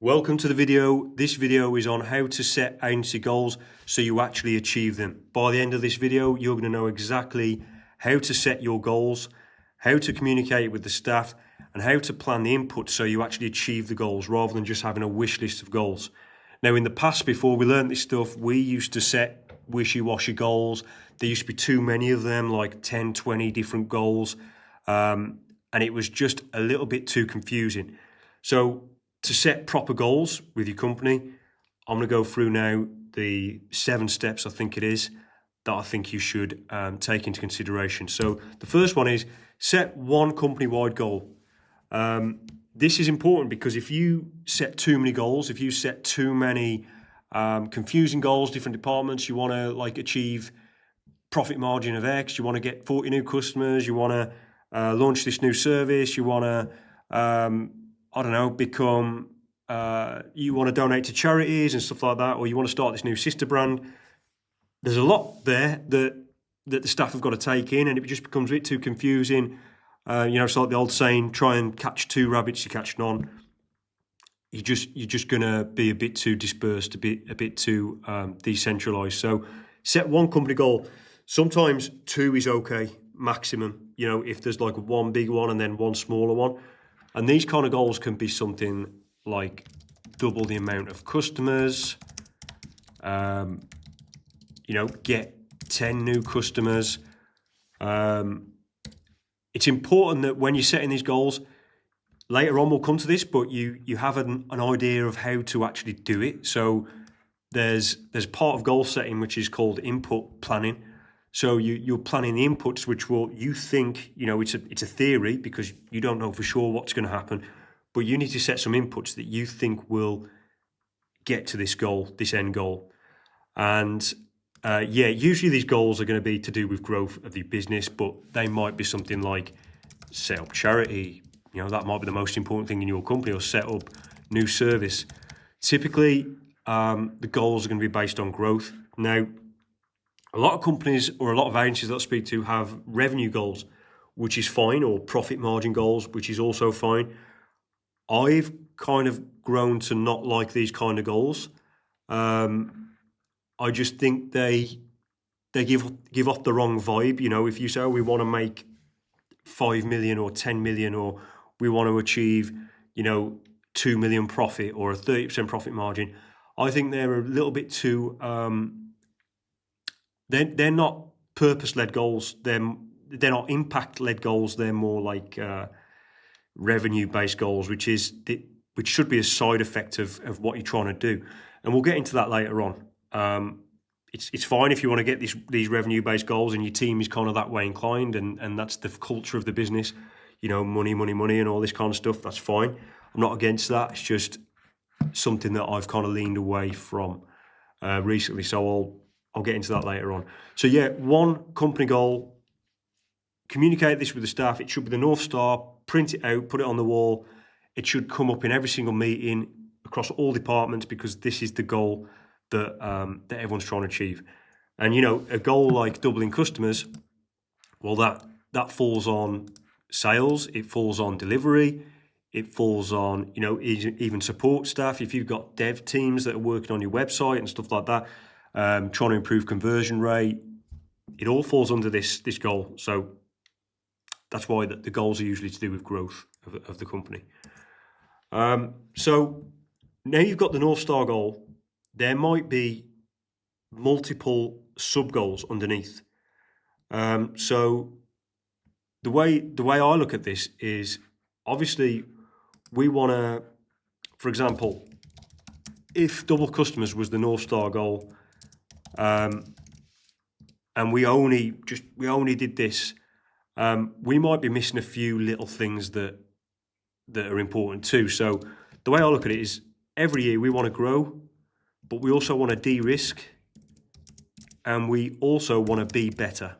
Welcome to the video. This video is on how to set agency goals so you actually achieve them. By the end of this video, you're going to know exactly how to set your goals, how to communicate with the staff, and how to plan the input so you actually achieve the goals rather than just having a wish list of goals. Now, in the past, before we learned this stuff, we used to set wishy-washy goals. There used to be too many of them, like 10, 20 different goals, and it was just a little bit too confusing. So to set proper goals with your company, I'm going to go through now the 7 steps, I think it is, that I think you should take into consideration. So the first one is set one company-wide goal. This is important because if you set too many goals, if you set too many confusing goals, different departments, you want to achieve profit margin of X, you want to get 40 new customers, you want to launch this new service, you want to become, you want to donate to charities and stuff like that, or you want to start this new sister brand. There's a lot there that the staff have got to take in, and it just becomes a bit too confusing. It's like the old saying, try and catch 2 rabbits, you catch none. You're just going to be a bit too dispersed, a bit too decentralized. So set one company goal. Sometimes 2 is okay, maximum. If there's like one big one and then one smaller one. And these kind of goals can be something like double the amount of customers, get 10 new customers. It's important that when you're setting these goals, later on we'll come to this, but you have an idea of how to actually do it. So there's part of goal setting which is called input planning. So you're planning the inputs, which you think, it's a theory because you don't know for sure what's going to happen, but you need to set some inputs that you think will get to this goal, this end goal. And usually these goals are going to be to do with growth of the business, but they might be something like set up charity. That might be the most important thing in your company, or set up new service. Typically, the goals are going to be based on growth. Now, a lot of companies or a lot of agencies that I speak to have revenue goals, which is fine, or profit margin goals, which is also fine. I've kind of grown to not like these kind of goals. I just think they give off the wrong vibe. If you say, we want to make 5 million or 10 million, or we want to achieve, 2 million profit or a 30% profit margin, I think they're a little bit too... They're not purpose-led goals. They're not impact-led goals. They're more like revenue-based goals, which should be a side effect of what you're trying to do. And we'll get into that later on. It's fine if you want to get these revenue-based goals and your team is kind of that way inclined, and that's the culture of the business. Money, and all this kind of stuff. That's fine. I'm not against that. It's just something that I've kind of leaned away from recently. So I'll get into that later on. So one company goal, communicate this with the staff. It should be the North Star, print it out, put it on the wall. It should come up in every single meeting across all departments, because this is the goal that everyone's trying to achieve. And, a goal like doubling customers, well, that falls on sales, it falls on delivery, it falls on, even support staff. If you've got dev teams that are working on your website and stuff like that, trying to improve conversion rate, it all falls under this goal. So that's why the goals are usually to do with growth of the company. So now you've got the North Star goal, there might be multiple sub goals underneath. So the way I look at this is, obviously we want to, for example, if double customers was the North Star goal, and we only did this, we might be missing a few little things that are important too. So the way I look at it is, every year we want to grow, but we also want to de-risk, and we also want to be better.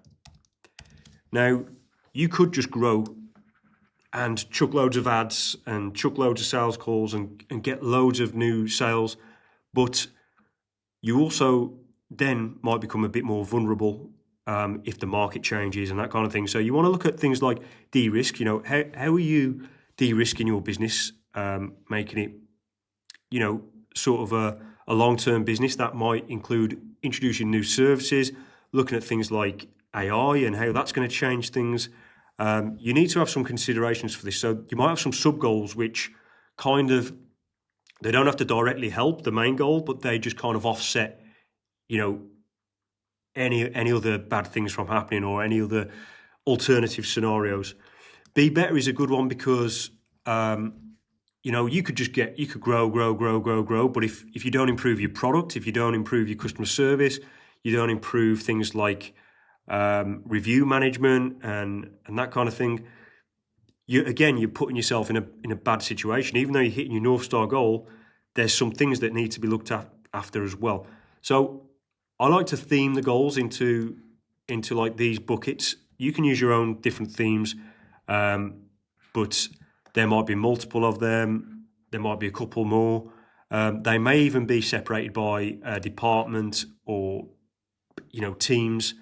Now, you could just grow and chuck loads of ads and chuck loads of sales calls and get loads of new sales, but you also then might become a bit more vulnerable if the market changes and that kind of thing. So you want to look at things like de-risk. How are you de-risking your business, making it sort of a long-term business. That might include introducing new services, looking at things like AI and how that's going to change things. You need to have some considerations for this. So you might have some sub-goals which kind of, they don't have to directly help the main goal, but they just kind of offset, any other bad things from happening or any other alternative scenarios. Be better is a good one because you could grow, but if you don't improve your product, if you don't improve your customer service, you don't improve things like review management and that kind of thing, you're putting yourself in a bad situation. Even though you're hitting your North Star goal, there's some things that need to be looked after as well. So I like to theme the goals into like these buckets. You can use your own different themes, but there might be multiple of them. There might be a couple more. They may even be separated by department or teams.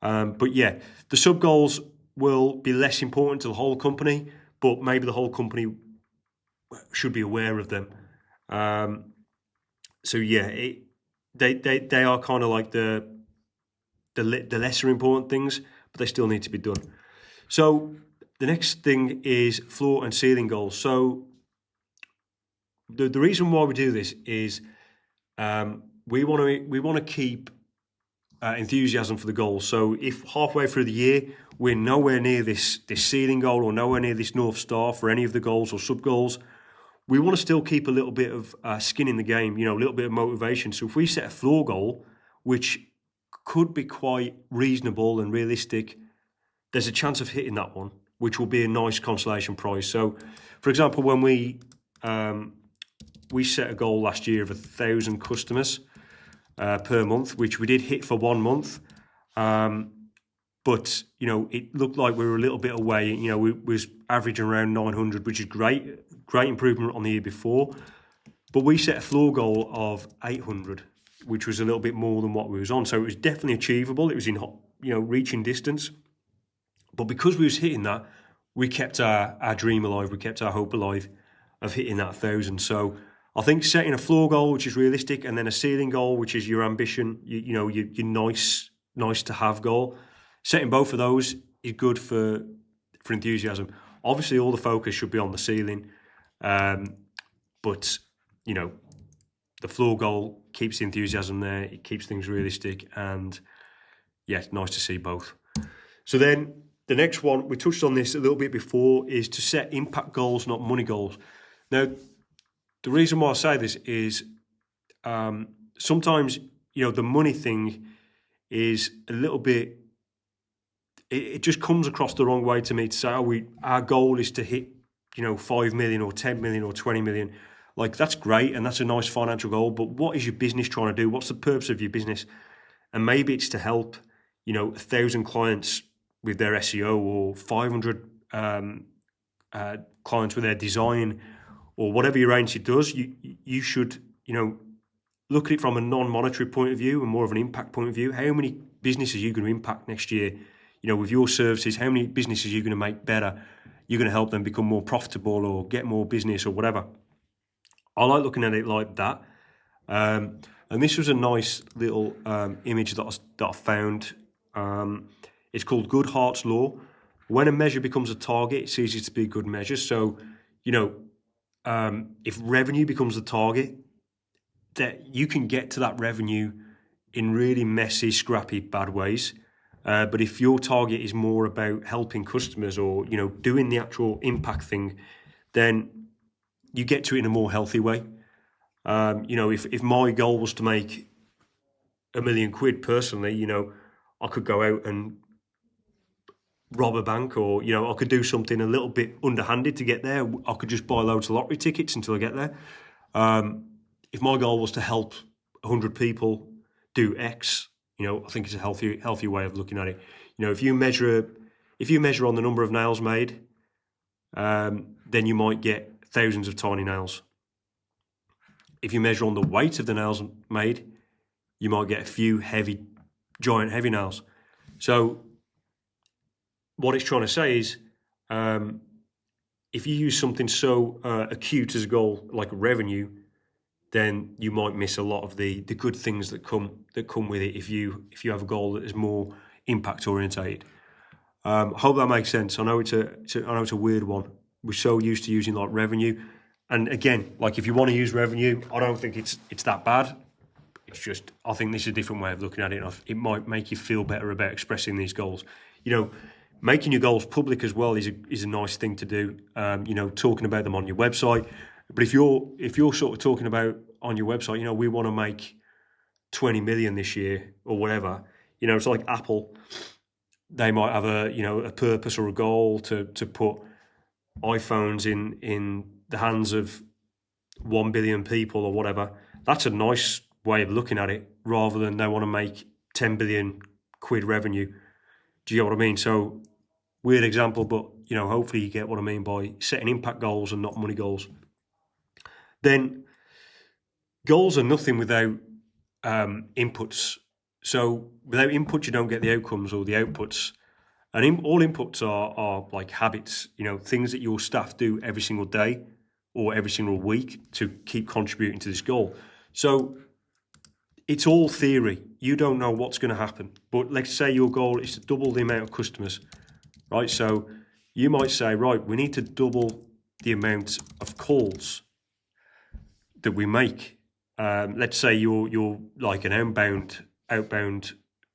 But yeah, the sub goals will be less important to the whole company, but maybe the whole company should be aware of them. So yeah, they are kind of like the lesser important things, but they still need to be done. So the next thing is floor and ceiling goals. So the reason why we do this is we want to keep enthusiasm for the goal. So if halfway through the year we're nowhere near this ceiling goal or nowhere near this North Star for any of the goals or sub goals, we want to still keep a little bit of skin in the game, a little bit of motivation. So if we set a floor goal, which could be quite reasonable and realistic, there's a chance of hitting that one, which will be a nice consolation prize. So, for example, when we set a goal last year of 1,000 customers per month, which we did hit for 1 month, but it looked like we were a little bit away. We was averaging around 900, which is great improvement on the year before. But we set a floor goal of 800, which was a little bit more than what we was on. So it was definitely achievable. It was in reaching distance. But because we was hitting that, we kept our dream alive. We kept our hope alive of hitting that 1,000. So I think setting a floor goal, which is realistic, and then a ceiling goal, which is your ambition, your nice to have goal. Setting both of those is good for enthusiasm. Obviously, all the focus should be on the ceiling, but the floor goal keeps the enthusiasm there. It keeps things realistic, and yeah, it's nice to see both. So then the next one, we touched on this a little bit before, is to set impact goals, not money goals. Now, the reason why I say this is sometimes the money thing is a little bit. It just comes across the wrong way to me to say, our goal is to hit 5 million or 10 million or 20 million. Like, that's great and that's a nice financial goal, but what is your business trying to do? What's the purpose of your business? And maybe it's to help 1,000 clients with their SEO, or 500 clients with their design, or whatever your agency does. You should look at it from a non-monetary point of view and more of an impact point of view. How many businesses are you going to impact next year? With your services, how many businesses are you going to make better? You're going to help them become more profitable or get more business or whatever. I like looking at it like that. And this was a nice little image that I found. It's called Goodhart's Law. When a measure becomes a target, it's easy to be a good measure. So, if revenue becomes the target, that you can get to that revenue in really messy, scrappy, bad ways. But if your target is more about helping customers or doing the actual impact thing, then you get to it in a more healthy way. If my goal was to make £1 million personally, I could go out and rob a bank, or I could do something a little bit underhanded to get there. I could just buy loads of lottery tickets until I get there. If my goal was to help 100 people do X, I think it's a healthy way of looking at it. If you measure on the number of nails made, then you might get thousands of tiny nails. If you measure on the weight of the nails made, you might get a few giant heavy nails. So what it's trying to say is, if you use something so acute as a goal, like revenue, then you might miss a lot of the good things that come with it if you have a goal that is more impact orientated. I hope that makes sense. I know it's a weird one. We're so used to using like revenue, and again, like if you want to use revenue, I don't think it's that bad. It's just, I think this is a different way of looking at it. It might make you feel better about expressing these goals. You know, making your goals public as well is a nice thing to do. You know, talking about them on your website. But if you're sort of talking about on your website, you know, we want to make 20 million this year or whatever. You know, it's like Apple. They might have a purpose or a goal to put iPhones in the hands of 1 billion people or whatever. That's a nice way of looking at it, rather than they want to make 10 billion quid revenue. Do you get what I mean? So, weird example, but you know, hopefully you get what I mean by setting impact goals and not money goals. Then goals are nothing without inputs. So without input, you don't get the outcomes or the outputs. And all inputs are like habits, you know, things that your staff do every single day or every single week to keep contributing to this goal. So it's all theory. You don't know what's going to happen. But let's say your goal is to double the amount of customers, right? So you might say, right, we need to double the amount of calls that we make. Let's say you're like an outbound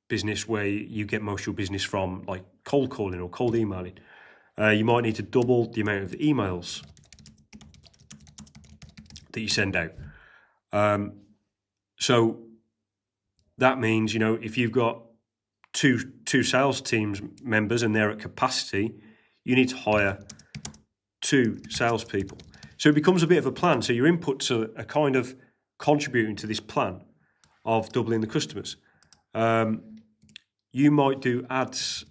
business where you get most of your business from like cold calling or cold emailing. You might need to double the amount of emails that you send out. So that means, you know, if you've got two sales teams members and they're at capacity, you need to hire 2 salespeople. So it becomes a bit of a plan. So your inputs are kind of contributing to this plan of doubling the customers. You might do ads,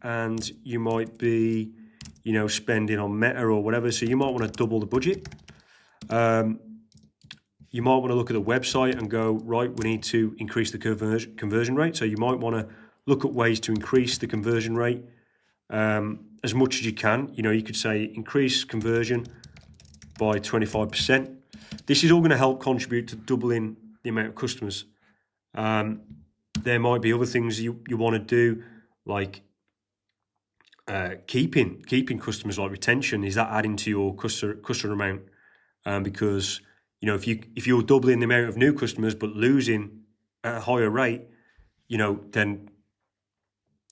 and you might be, you know, spending on Meta or whatever. So you might want to double the budget. You might want to look at the website and go, right, we need to increase the conversion rate. So you might want to look at ways to increase the conversion rate as much as you can. You know, you could say increase conversion by 25%. This is all going to help contribute to doubling the amount of customers. There might be other things you want to do, like keeping customers, like retention. Is that adding to your customer amount? Because, you know, if you're doubling the amount of new customers but losing at a higher rate, you know, then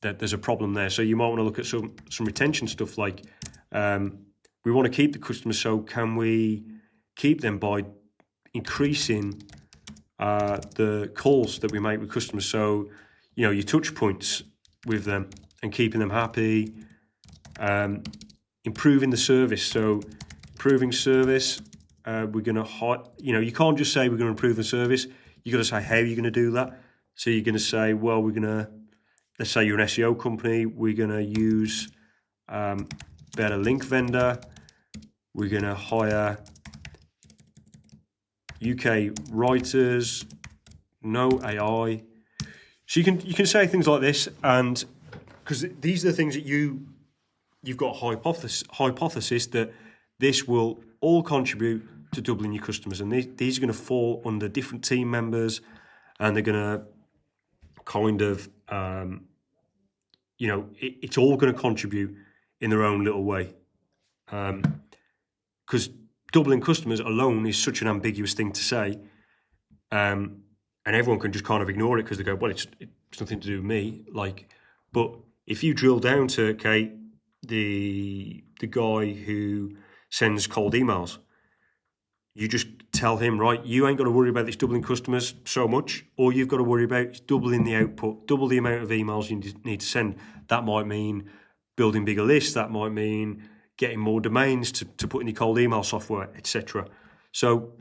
there's a problem there. So you might want to look at some retention stuff, like we want to keep the customers, so can we keep them by increasing the calls that we make with customers? So, you know, your touch points with them and keeping them happy, improving the service. So improving service, we're going to, you know, you can't just say we're going to improve the service. You got to say how you're going to do that. So you're going to say, well, we're going to, let's say you're an SEO company, we're going to use better link vendor. We're going to hire UK writers, no AI. So you can say things like this, and because these are the things that you've got a hypothesis that this will all contribute to doubling your customers, and these are going to fall under different team members, and they're going to kind of you know, it's all going to contribute in their own little way. Because doubling customers alone is such an ambiguous thing to say, and everyone can just kind of ignore it because they go, well, it's nothing to do with me. Like, but if you drill down to, okay, the guy who sends cold emails, you just tell him, right, you ain't got to worry about this doubling customers so much. All you've got to worry about is doubling the output, double the amount of emails you need to send. That might mean building bigger lists. That might mean getting more domains to put in your cold email software, etc. So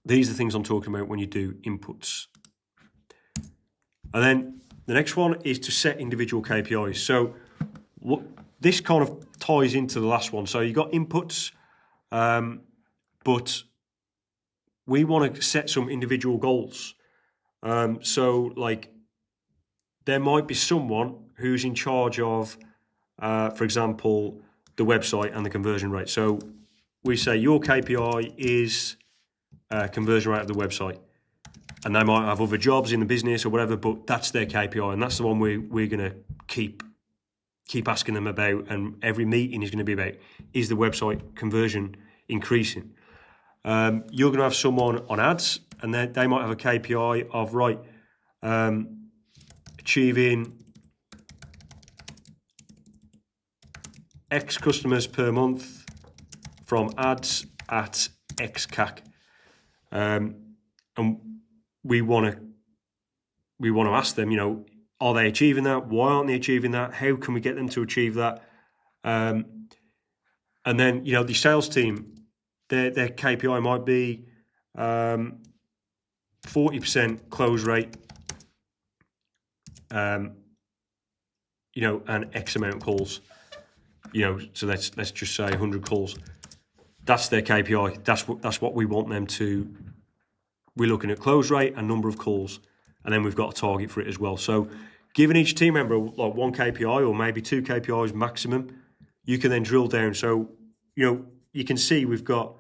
these are the things I'm talking about when you do inputs. And then the next one is to set individual KPIs. So this kind of ties into the last one. So you got inputs, but we want to set some individual goals. So like there might be someone who's in charge of, for example, the website and the conversion rate. So we say your KPI is conversion rate of the website. And they might have other jobs in the business or whatever, but that's their KPI, and that's the one we're going to keep asking them about, and every meeting is going to be about, is the website conversion increasing? You're going to have someone on ads, and they might have a KPI of, right, achieving X customers per month from ads at X CAC. And we want to ask them, are they achieving that? Why aren't they achieving that? How can we get them to achieve that? And then, the sales team, their KPI might be 40% close rate, and X amount of calls. So let's just say 100 calls. That's their KPI. That's what we want them to. We're looking at close rate and number of calls, and then we've got a target for it as well. So giving each team member like one KPI or maybe 2 KPIs maximum, you can then drill down. So you can see we've got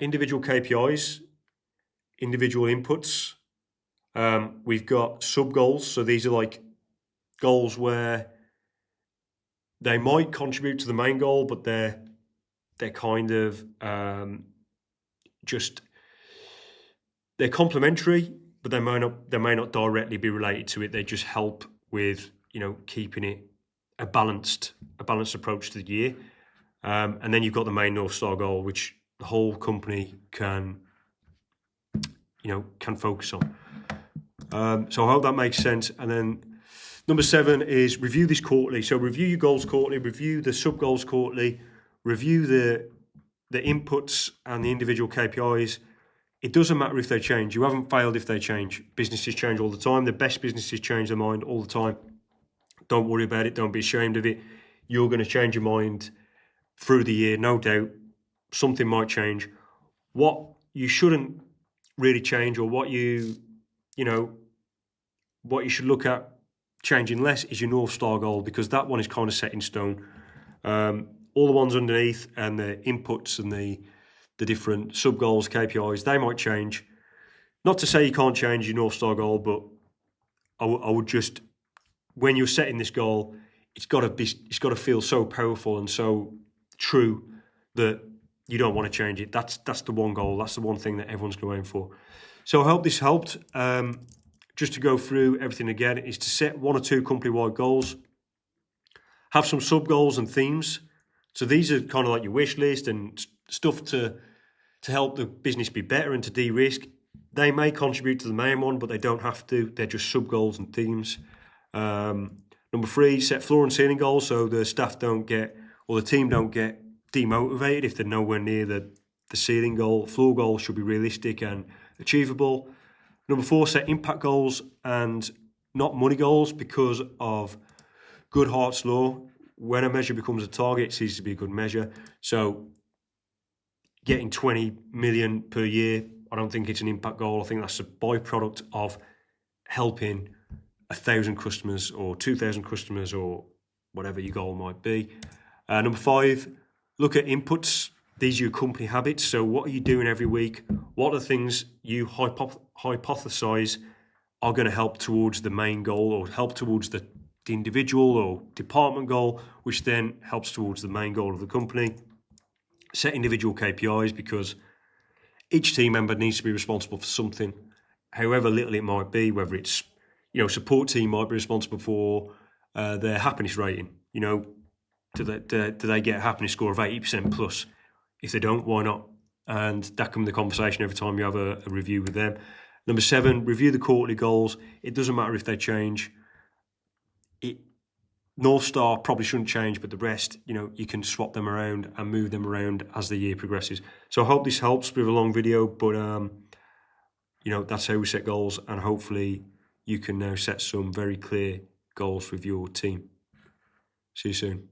individual KPIs, individual inputs. We've got sub goals. So these are like goals where they might contribute to the main goal, but they're kind of they're complementary, but they may not directly be related to it. They just help with keeping it a balanced approach to the year. And then you've got the main North Star goal, which the whole company can focus on. So I hope that makes sense. And then number 7 is review this quarterly. So review your goals quarterly, review the sub goals quarterly, review the inputs and the individual KPIs. It doesn't matter if they change. You haven't failed if they change. Businesses change all the time. The best businesses change their mind all the time. Don't worry about it. Don't be ashamed of it. You're going to change your mind through the year, no doubt. Something might change. What you shouldn't really change, or what you should look at changing less, is your North Star goal, because that one is kind of set in stone. All the ones underneath and the inputs and the different sub goals, KPIs, they might change. Not to say you can't change your North Star goal, but I would just, when you're setting this goal, it's got to feel so powerful and so true that you don't want to change it. That's the one goal. That's the one thing that everyone's going to aim for. So I hope this helped. Just to go through everything again, is to set 1 or 2 company-wide goals. Have some sub goals and themes. So these are kind of like your wish list and stuff to help the business be better and to de-risk. They may contribute to the main one, but they don't have to. They're just sub goals and themes. Number 3, set floor and ceiling goals, so the staff don't get, or the team don't get demotivated if they're nowhere near the ceiling goal. Floor goals should be realistic and achievable. Number 4, set impact goals and not money goals, because of Goodhart's law. When a measure becomes a target, it ceases to be a good measure. So getting 20 million per year, I don't think it's an impact goal. I think that's a byproduct of helping 1,000 customers or 2,000 customers or whatever your goal might be. Number 5, look at inputs. These are your company habits. So what are you doing every week? What are the things you hypothesize are going to help towards the main goal, or help towards the individual or department goal, which then helps towards the main goal of the company? Set individual KPIs, because each team member needs to be responsible for something, however little it might be, whether it's, support team might be responsible for their happiness rating. Do they get a happiness score of 80% plus? If they don't, why not? And that can be the conversation every time you have a review with them. Number 7, review the quarterly goals. It doesn't matter if they change. North Star probably shouldn't change, but the rest, you can swap them around and move them around as the year progresses. So I hope this helps with a long video, but that's how we set goals, and hopefully you can now set some very clear goals with your team. See you soon.